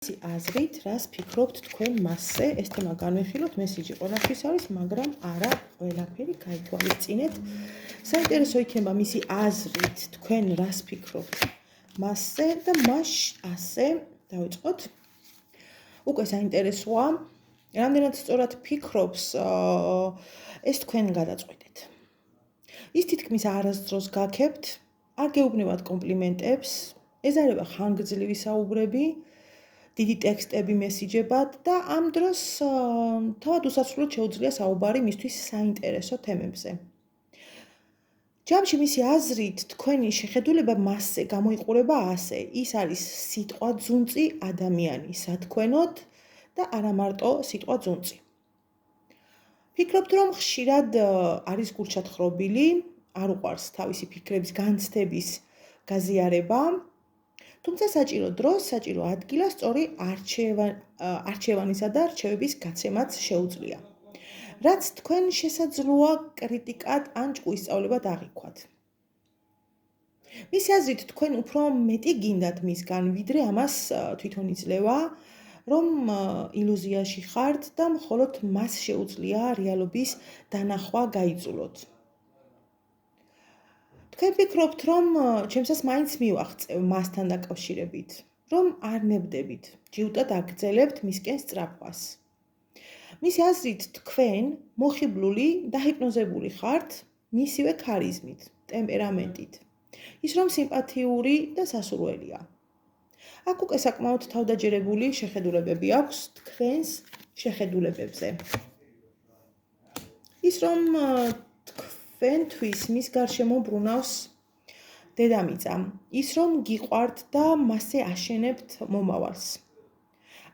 აზრით, რას ფიქრობთ თქვენ მასზე? ეს თემა განვიხილოთ, მესიჯი ყველაფრის არის, მაგრამ არა ყველაფერი გაითვალისწინეთ. საინტერესო იქნება მისი აზრით, თქვენ რას ფიქრობთ მასზე და მას ასე დავიწყოთ. უკვე საინტერესოა, რამდენად სწორად ფიქრობს, ეს თქვენ გადაწყვეტეთ. ის თითქმის არასდროს გაქებთ, არ გეუბნებათ კომპლიმენტებს, ეზარება ხანგრძლივი საუბრები, დიდი ტექსტები მესიჯებად და ამ დროს თავად უსასრულოდ შეუძლია საუბარი მისთვის საინტერესო თემებზე. ჯამში მისი აზრით, თქვენი შეხედულება მასზე გამოიყურება ასე: ის არის სიტყვა ძუნწი ადამიანი სათქვენოდ და არა მარტო სიტყვა ძუნწი. ფიქრობთ, რომ ხშირად არის გულჩათხრობილი, არ უყვარს თავისი ფიქრების განცდების გაზიარება, თუმცა საჭირო დროს, საჭირო ადგილას სწორი არჩევანისა და რჩევების გაცემაც შეუძლია. რაც თქვენ შესაძლოა კრიტიკად ან ჭკუისწავლებად აღიქვათ. მისი აზრით, თქვენ უფრო მეტი გინდათ მისგან, ვიდრე ამას თვითონ იძლევა, რომ ილუზიაში ხართ და მხოლოდ მას შეუძლია რეალობის დანახვა გაიძულოთ. თქვენ ფიქრობთ, რომ ჩემსაც მაინც მივაღწევ მასთან დაკავშირებით, რომ არ ნებდებით, ჯიუტად აგრძელებთ მისკენ სწრაფვას. მისი აზრით, თქვენ მოხიბლული და ჰიპნოზებული ხართ მისივე ქარიზმით, ტემპერამენტით. ის რომ სიმპათიური და სასურველია. აქ უკვე საკმაოდ თავდაჯერებული შეხედულებები აქვს თქვენს შეხედულებებზე. ის რომ თქვენთვის მის გარშემო ბრუნავს დედამიწა, ის რომ გიყვართ და მასზე აშენებთ მომავალს.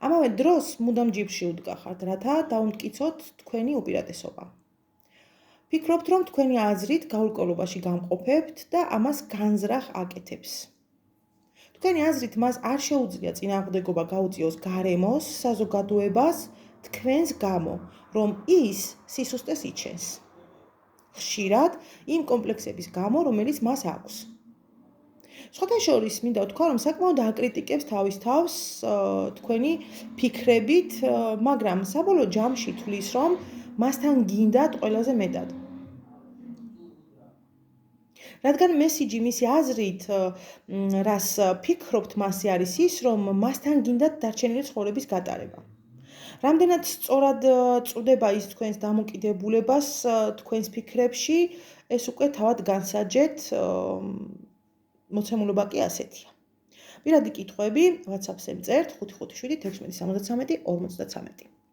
ამავე დროს მუდამ ჯიბში უდგახართ, რათა დაუმტკიცოთ თქვენი უპირატესობა. ფიქრობთ, რომ თქვენი აზრით გაურკვევლობაში გამყოფებთ და ამას განზრახ აკეთებს. თქვენი აზრით მას არ შეუძლია წინააღმდეგობა გაუწიოს გარემოს, საზოგადოებას, თქვენს გამო, რომ ის სისუსტეს იჩენს. ხშირად იმ კომპლექსების გამო, რომელიც მას აქვს. სხვათა შორის მინდა ვთქვა, რომ საკმაოდ აკრიტიკებს თავის თავს თქვენი ფიქრებით, მაგრამ საბოლოო ჯამში თვლის, რომ მასთან გინდათ ყველაზე მეტად. რადგან მესიჯი მისი აზრით, რას ფიქრობთ მასზე არის ის, რომ მასთან გინდათ დარჩენილი ცხოვრების გატარება. რამდენად სწორად წვდება ის თქვენს დამოკიდებულებას თქვენს ფიქრებში, ეს უკვე თავად განსაჯეთ, მოცემულობა კი ასეთია. პირადი კითხვები WhatsApp-ზე მწერთ 557 1673 53.